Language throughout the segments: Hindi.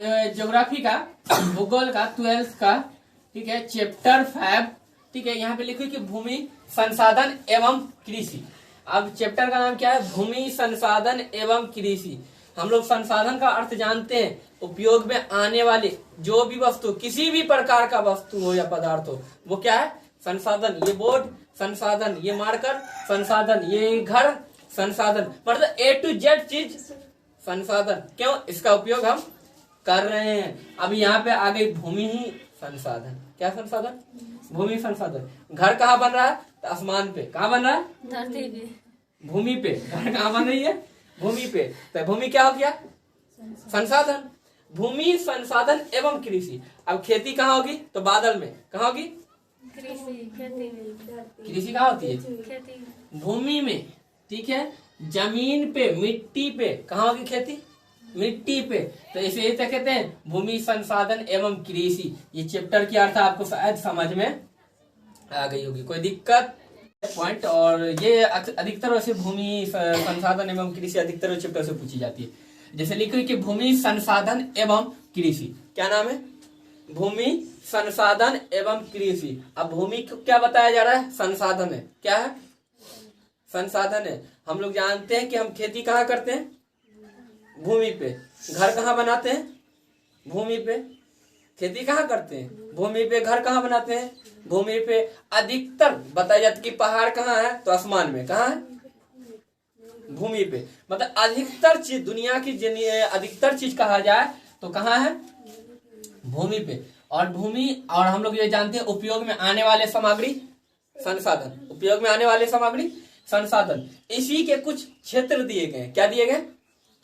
ज्योग्राफी का भूगोल का 12th का, ठीक है, चैप्टर 5, ठीक है। यहाँ पे लिखो कि भूमि संसाधन एवं कृषि। अब चैप्टर का नाम क्या है? भूमि संसाधन एवं कृषि। हम लोग संसाधन का अर्थ जानते हैं, उपयोग में आने वाले जो भी वस्तु, किसी भी प्रकार का वस्तु हो या पदार्थ हो, वो क्या है? संसाधन। ये बोर्ड संसाधन, ये मार्कर संसाधन, ये घर संसाधन, मतलब A to Z चीज संसाधन। क्यों? इसका उपयोग हम कर रहे हैं। अब यहाँ पे आ गई भूमि ही संसाधन। क्या संसाधन? भूमि संसाधन। घर कहाँ बन रहा है? तो आसमान पे। कहाँ बन रहा है? धरती पे। भूमि पे। घर कहाँ बन रही है? भूमि पे। तो भूमि क्या हो गया? संसाधन। भूमि संसाधन एवं कृषि। अब खेती कहाँ होगी? तो बादल में। कहाँ होगी? कृषि, खेती में। कृषि कहाँ होती है? खेती में। भूमि में, ठीक है। जमीन पे, मिट्टी पे। कहाँ होगी खेती? मिट्टी पे। तो इसे ये क्या कहते हैं? भूमि संसाधन एवं कृषि। ये चैप्टर की अर्थ आपको शायद समझ में आ गई होगी। कोई दिक्कत पॉइंट? और ये अधिकतर वैसे भूमि संसाधन एवं कृषि अधिकतर चैप्टर से पूछी जाती है। जैसे लिखो कि भूमि संसाधन एवं कृषि। क्या नाम है? भूमि संसाधन एवं कृषि। अब भूमि को क्या बताया जा रहा है? संसाधन है। क्या है? संसाधन है। हम लोग जानते हैं कि हम खेती कहाँ करते हैं? भूमि पे। घर कहाँ बनाते हैं? भूमि पे। खेती कहाँ करते हैं? भूमि पे। घर कहाँ बनाते हैं? भूमि पे। अधिकतर बताया जाता है कि पहाड़ कहाँ है? तो आसमान में। कहाँ है? भूमि पे। मतलब अधिकतर चीज, दुनिया की अधिकतर चीज कहा जाए तो कहाँ है? भूमि पे। और भूमि, और हम लोग ये जानते हैं उपयोग में आने वाले सामग्री संसाधन। उपयोग में आने वाले सामग्री संसाधन। इसी के कुछ क्षेत्र दिए गए। क्या दिए गए?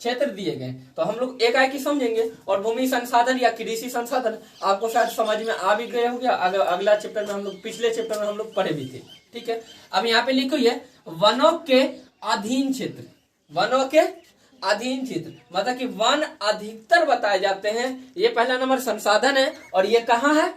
क्षेत्र दिए गए। तो हम लोग एक ही समझेंगे। और भूमि संसाधन या कृषि संसाधन आपको शायद समझ में आ भी गया होगा। अगला चैप्टर में हम लोग, पिछले चैप्टर में हम लोग पढ़े भी थे, ठीक है। अब यहाँ पे लिखो ये वनों के अधीन क्षेत्र। वनों के अधीन क्षेत्र मतलब कि वन अधिकतर बताए जाते हैं। ये पहला नंबर संसाधन है। और ये कहाँ है?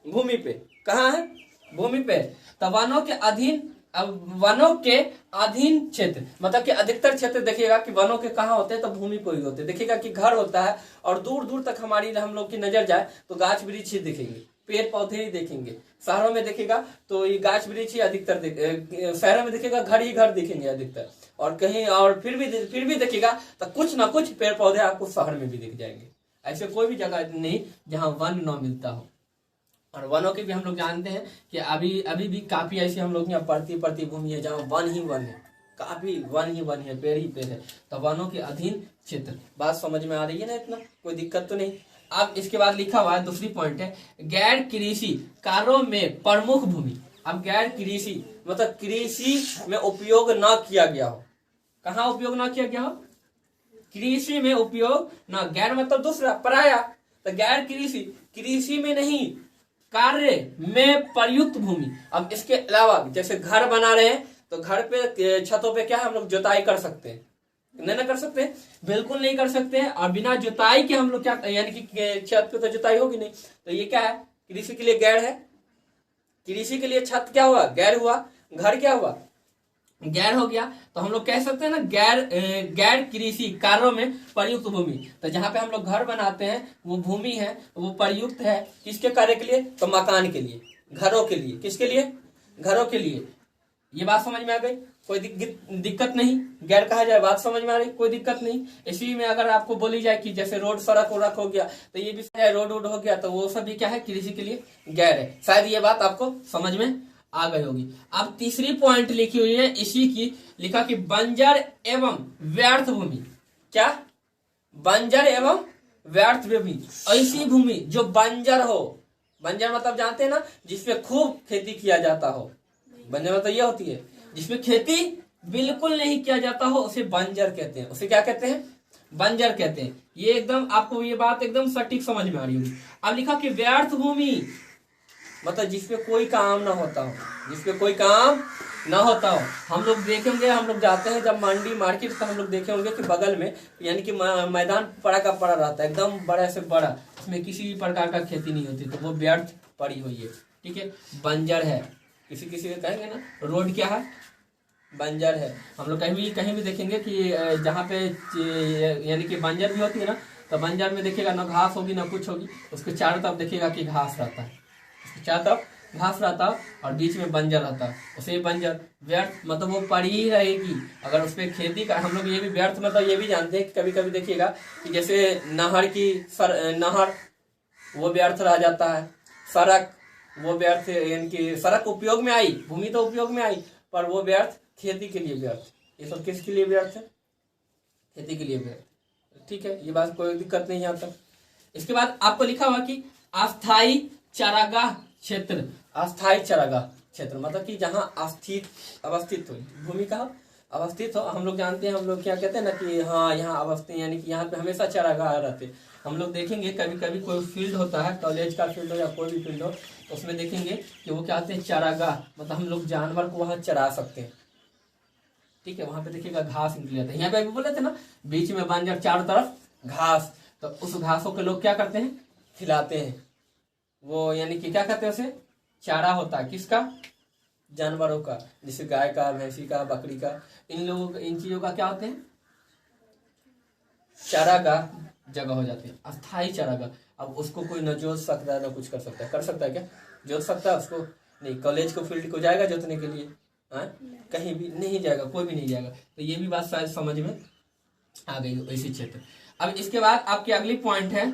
भूमि पे। कहाँ है? भूमि पे। तो वनों के अधीन, अब वनों के अधीन क्षेत्र मतलब कि अधिकतर क्षेत्र देखिएगा कि वनों के कहाँ होते हैं? तो भूमि को ही होते हैं। देखिएगा कि घर होता है और दूर दूर तक हमारी हम लोग की नजर जाए तो गाछ वृक्ष ही दिखेंगे, पेड़ पौधे ही देखेंगे। शहरों में देखेगा तो ये गाछ वृक्ष ही अधिकतर शहरों में देखेगा घर ही घर दिखेंगे अधिकतर। और कहीं और फिर भी देखिएगा तो कुछ ना कुछ पेड़ पौधे आपको शहर में भी दिख जाएंगे। ऐसे कोई भी जगह नहीं जहाँ वन न मिलता हो। और वनों के भी हम लोग जानते हैं कि अभी भी काफी ऐसी हम लोग यहाँ पड़ती भूमि है जहाँ वन ही वन है। काफी वन ही वन है, पेड़ ही पेड़ है। तो वनों के अधीन क्षेत्र। बात समझ में आ रही है ना? इतना कोई दिक्कत तो नहीं। अब इसके बाद लिखा हुआ है, दूसरी पॉइंट है गैर कृषि कार्यों में प्रमुख भूमि। अब गैर कृषि मतलब कृषि में उपयोग न किया गया हो। कहाँ उपयोग न किया गया हो? कृषि में उपयोग न। गैर मतलब दूसरा, पराया। तो गैर कृषि, कृषि में नहीं, कार्य में प्रयुक्त भूमि। अब इसके अलावा जैसे घर बना रहे हैं तो घर पे छतों पे क्या है? हम लोग जुताई कर सकते हैं? नहीं ना कर सकते? बिल्कुल नहीं कर सकते हैं। और बिना जुताई के हम लोग क्या, यानी कि छत पे तो जुताई होगी नहीं। तो ये क्या है? कृषि के लिए गैर है। कृषि के लिए छत क्या हुआ? गैर हुआ। घर क्या हुआ? गैर हो गया। तो हम लोग कह सकते हैं ना गैर कृषि कार्यों में प्रयुक्त भूमि। तो जहां पे हम लोग घर बनाते हैं वो भूमि है, वो प्रयुक्त है। किसके कार्य के लिए? तो मकान के लिए, घरों के लिए। किसके लिए? घरों के लिए। ये बात समझ में आ गई? कोई दिक्कत नहीं। गैर कहा जाए, बात समझ में आ रही? कोई दिक्कत नहीं। इसी में अगर आपको बोली जाए कि जैसे रोड सड़क हो गया तो ये भी रोड हो गया, तो वो सब भी क्या है? कृषि के लिए गैर है। शायद ये बात आपको समझ में आ गई होगी। अब तीसरी पॉइंट लिखी हुई है इसी की, लिखा कि बंजर एवं व्यर्थ भूमि। क्या? बंजर एवं व्यर्थ भूमि। ऐसी भूमि जो बंजर हो। बंजर मतलब जानते हैं ना, जिसमें खूब खेती किया जाता हो। बंजर मतलब ये होती है जिसमें खेती बिल्कुल नहीं किया जाता हो, उसे बंजर कहते हैं। उसे क्या कहते हैं? बंजर कहते हैं। ये एकदम आपको ये बात एकदम सटीक समझ में आ रही होगी। अब लिखा कि व्यर्थ भूमि मतलब जिसपे कोई काम ना होता हो। जिसपे कोई काम ना होता हो। हम लोग देखेंगे, हम लोग जाते हैं जब मंडी मार्केट, तो हम लोग देखे होंगे कि बगल में यानी कि मैदान पड़ा का पड़ा रहता है, एकदम बड़ा से बड़ा, इसमें किसी भी प्रकार का खेती नहीं होती, तो वो व्यर्थ पड़ी हुई है, ठीक है, बंजर है। किसी को कहेंगे ना रोड क्या है? बंजर है। हम लोग कहीं भी देखेंगे कि जहाँ पे यानी कि बंजर भी होती है ना, तो बंजर में देखिएगा ना घास होगी ना कुछ होगी, उसके चारों तरफ देखिएगा कि घास रहता है, उसके चारों तरफ घास रहता है और बीच में बंजर रहता है, उसे बंजर व्यर्थ मतलब वो पड़ी ही रहेगी। अगर उस पर खेती का हम लोग ये भी व्यर्थ मतलब ये भी जानते हैं कि कभी कभी देखिएगा कि जैसे नहर वो व्यर्थ रह जाता है, सड़क वो व्यर्थ, यानी कि सड़क उपयोग में आई, भूमि तो उपयोग में आई पर वो व्यर्थ खेती के लिए व्यर्थ। ये सब किसके लिए व्यर्थ है? खेती के लिए व्यर्थ। ठीक है, ये बात कोई दिक्कत नहीं यहाँ तक। इसके बाद आपको लिखा हुआ कि अस्थाई चारागाह क्षेत्र। अस्थाई चारागाह क्षेत्र मतलब कि जहाँ अवस्थित हो भूमि का अवस्थित हो। हम लोग जानते हैं, हम लोग क्या कहते हैं ना कि हाँ यहाँ अवस्थित, यानी कि यहाँ पे हमेशा चारागाह रहते। हम लोग देखेंगे कभी कभी कोई फील्ड होता है, कॉलेज का फील्ड हो या कोई भी फील्ड हो, तो उसमें देखेंगे कि वो क्या होते हैं चारागाह, मतलब हम लोग जानवर को वहाँ चरा सकते हैं। ठीक है, वहां पे देखिएगा घास निकल जाता है। यहाँ पे अभी बोले थे ना बीच में बंजर चारों तरफ घास, तो उस घासों के लोग क्या करते हैं? खिलाते हैं। वो यानी कि क्या कहते हैं उसे? चारा होता है किसका? जानवरों का, जैसे गाय का, भैंसी का, बकरी का। इन चीजों का क्या होते हैं? चारागाह जगह हो जाती है, अस्थाई चारागाह। अब उसको कोई न जोत सकता है न कुछ कर सकता है। कर सकता है क्या? जोत सकता है उसको? नहीं। कॉलेज को फील्ड को जाएगा जोतने के लिए? कहीं भी नहीं जाएगा, कोई भी नहीं जाएगा। तो ये भी बात शायद समझ में आ गई इसी क्षेत्र। अब इसके बाद आपकी अगली पॉइंट है,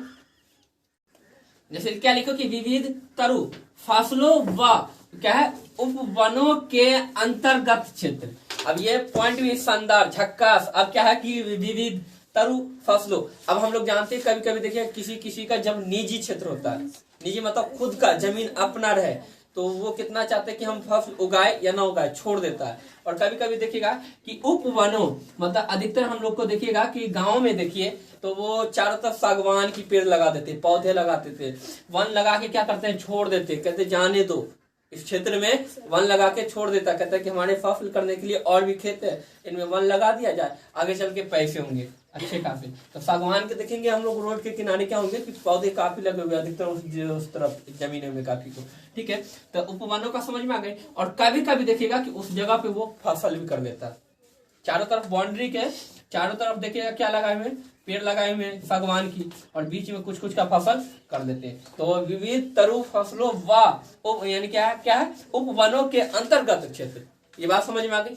जैसे क्या लिखो कि विविध तरु फसलों व क्या है उपवनों के अंतर्गत क्षेत्र। अब ये पॉइंट भी शानदार झक्कास। अब क्या है कि विविध तरु फसलों, अब हम लोग जानते हैं कभी कभी देखिए किसी किसी का जब निजी क्षेत्र होता है, निजी मतलब खुद का जमीन अपना रहे, तो वो कितना चाहते हैं कि हम फसल उगाए या ना उगाए, छोड़ देता है। और कभी कभी देखिएगा कि उपवनों मतलब अधिकतर हम लोग को देखिएगा कि गांव में देखिए तो वो चारों तरफ सागवान की पेड़ लगा देते, पौधे लगाते थे। वन लगा के क्या करते हैं? छोड़ देते, कहते जाने दो, इस क्षेत्र में वन लगा के छोड़ देता, कहता है कि हमारे फसल करने के लिए और भी खेत है, इनमें वन लगा दिया जाए, आगे चल के पैसे होंगे अच्छे काफी। तो सागवान के देखेंगे हम लोग रोड के किनारे क्या होंगे कि पौधे काफी लगे हुए अधिकतर उस तरफ जमीनों में काफी को। ठीक है, तो उपवनों का समझ में आ गई। और कभी कभी देखिएगा कि उस जगह पे वो फसल भी कर देता है। चारों तरफ बाउंड्री के चारों तरफ देखिएगा क्या लगाए हुए? पेड़ लगाए हुए सागवान की, और बीच में कुछ कुछ का फसल कर देते हैं। तो विविध तरु फसलों व यानी क्या है उपवनों के अंतर्गत क्षेत्र। ये बात समझ में आ गई?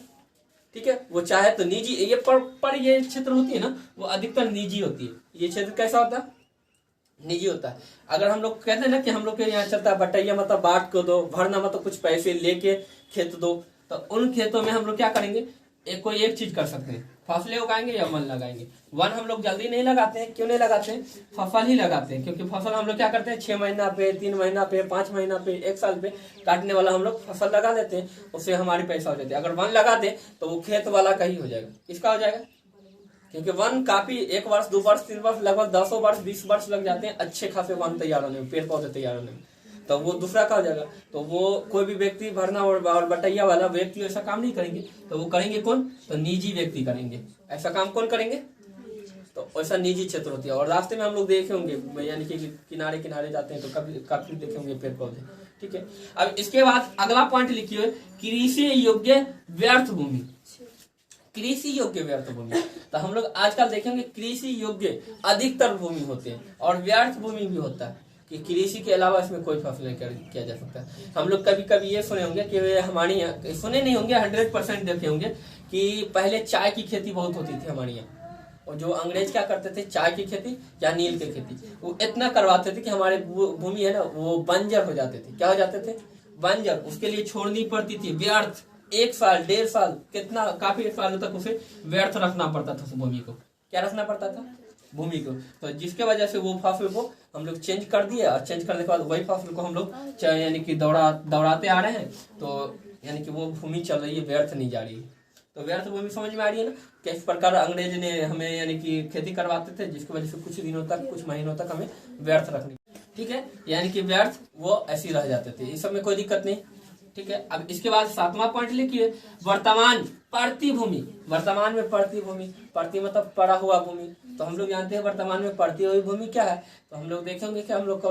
ठीक है, वो चाहे तो निजी ये पर ये क्षेत्र होती है ना वो अधिकतर निजी होती है। ये क्षेत्र कैसा होता है? निजी होता है। अगर हम लोग कहते हैं ना कि हम लोग के यहाँ चलता है बटैया मतलब बांट को दो, भरना मतलब कुछ पैसे लेके खेत दो, तो उन खेतों में हम लोग क्या करेंगे? कोई एक चीज कर सकते हैं, फसलें उगाएंगे या वन लगाएंगे। वन हम लोग जल्दी नहीं लगाते हैं। क्यों नहीं लगाते हैं? फसल ही लगाते हैं, क्योंकि फसल हम लोग क्या करते हैं 6 महीना पे, 3 महीना पे, 5 महीना पे, 1 साल पे काटने वाला हम लोग फसल लगा देते हैं, उससे हमारी पैसा हो जाती है। अगर वन लगा दे तो वो खेत वाला का ही हो जाएगा। किसका हो जाएगा? क्योंकि वन काफी 1 वर्ष 2 वर्ष 3 वर्ष लगभग 10 वर्ष 20 वर्ष लग जाते हैं अच्छे खासे वन तैयार होने में, पेड़ पौधे तैयार होने में, तो वो दूसरा का हो जाएगा। तो वो कोई भी व्यक्ति भरना और बटैया वाला व्यक्ति ऐसा काम नहीं करेंगे। तो वो करेंगे कौन? तो निजी व्यक्ति करेंगे। ऐसा काम कौन करेंगे? तो ऐसा निजी क्षेत्र होती है। और रास्ते में हम लोग देखे होंगे, यानी कि किनारे किनारे जाते हैं तो कभी काफी देखे होंगे पेड़ पौधे। ठीक है, अब इसके बाद अगला पॉइंट लिखिए कृषि योग्य व्यर्थ भूमि। कृषि योग्य व्यर्थ भूमि, तो हम लोग आजकल देखेंगे कृषि योग्य अधिकतर भूमि होते हैं और व्यर्थ भूमि भी होता है कि कृषि के अलावा इसमें कोई फसल नहीं किया जा सकता। हम लोग कभी कभी ये सुने होंगे कि हमारे यहाँ, सुने नहीं होंगे 100% देखे होंगे कि पहले चाय की खेती बहुत होती थी हमारे यहाँ। और जो अंग्रेज क्या करते थे, चाय की खेती या नील की खेती वो इतना करवाते थे कि हमारे भूमि है ना वो बंजर हो जाते थे। क्या हो जाते थे? बंजर। उसके लिए छोड़नी पड़ती थी व्यर्थ, 1 साल 1.5 साल कितना काफी सालों तक उसे व्यर्थ रखना पड़ता था। उस भूमि को क्या रखना पड़ता था? भूमि को। तो जिसके वजह से वो फसल को हम लोग चेंज कर दिए, और चेंज करने के बाद वही फसल को हम लोग यानी कि दौड़ाते आ रहे हैं। तो यानी कि वो भूमि चल रही है, व्यर्थ नहीं जा रही है। तो व्यर्थ भूमि समझ में आ रही है ना, किस प्रकार अंग्रेज ने हमें यानी कि खेती करवाते थे, जिसकी वजह से कुछ दिनों तक कुछ महीनों तक हमें व्यर्थ रखनी। ठीक है, यानी कि व्यर्थ वो ऐसे ही रह जाते थे, इस सब में कोई दिक्कत नहीं। ठीक है, अब इसके बाद 7वां पॉइंट लिखिए वर्तमान पड़ती भूमि। वर्तमान में पड़ती भूमि, पड़ती मतलब पड़ा हुआ भूमि। तो हम लोग जानते हैं वर्तमान में पड़ती हुई भूमि क्या है। तो हम लोग देखेंगे कि हम लोग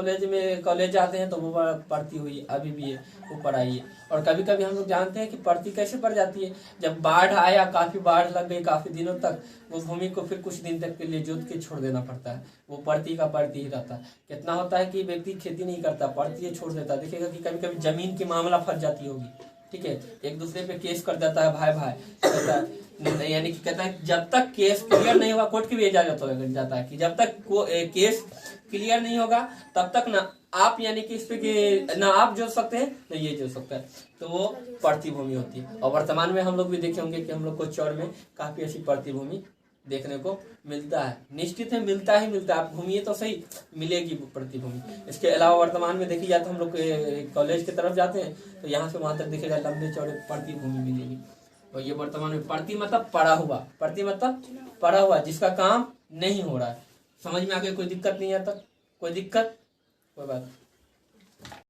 कॉलेज जाते हैं तो वो पड़ती हुई अभी भी है, वो पढ़ाई है। और कभी कभी हम लोग जानते हैं कि पड़ती कैसे पड़ जाती है, जब बाढ़ आया, काफी बाढ़ लग गई काफी दिनों तक, वो भूमि को फिर कुछ दिन तक के लिए जोत के छोड़ देना पड़ता है, वो पड़ती का पड़ती ही रहता है। कितना होता है कि व्यक्ति खेती नहीं करता, पड़ती है छोड़ देता है। देखिएगा कि कभी कभी जमीन की मामला फंस जाती होगी, ठीक है, एक दूसरे पे केस कर देता है, भाई भाई कहता है, यानी कि कहता है जब तक केस क्लियर नहीं होगा, कोर्ट की भी इजाजत हो जाता है कि जब तक केस क्लियर नहीं होगा तब तक ना आप यानी कि इस पे ना आप जोत सकते हैं ना ये जोत सकता है, तो वो पड़ती भूमि होती है। और वर्तमान में हम लोग भी देखे होंगे कि हम लोग को चौर में काफी ऐसी पड़ती भूमि देखने को मिलता है, निश्चित है मिलता ही मिलता है, आप घूमिए तो सही मिलेगी पड़ती भूमि। इसके अलावा वर्तमान में देखी जाए तो हम लोग कॉलेज की तरफ जाते हैं तो यहाँ से वहां तक देखिएगा लंबे चौड़े पड़ती भूमि मिलेगी। और ये वर्तमान में पड़ती मतलब पड़ा हुआ, पड़ती मतलब पड़ा हुआ जिसका काम नहीं हो रहा है। समझ में आगे कोई दिक्कत नहीं है तक, कोई दिक्कत कोई बात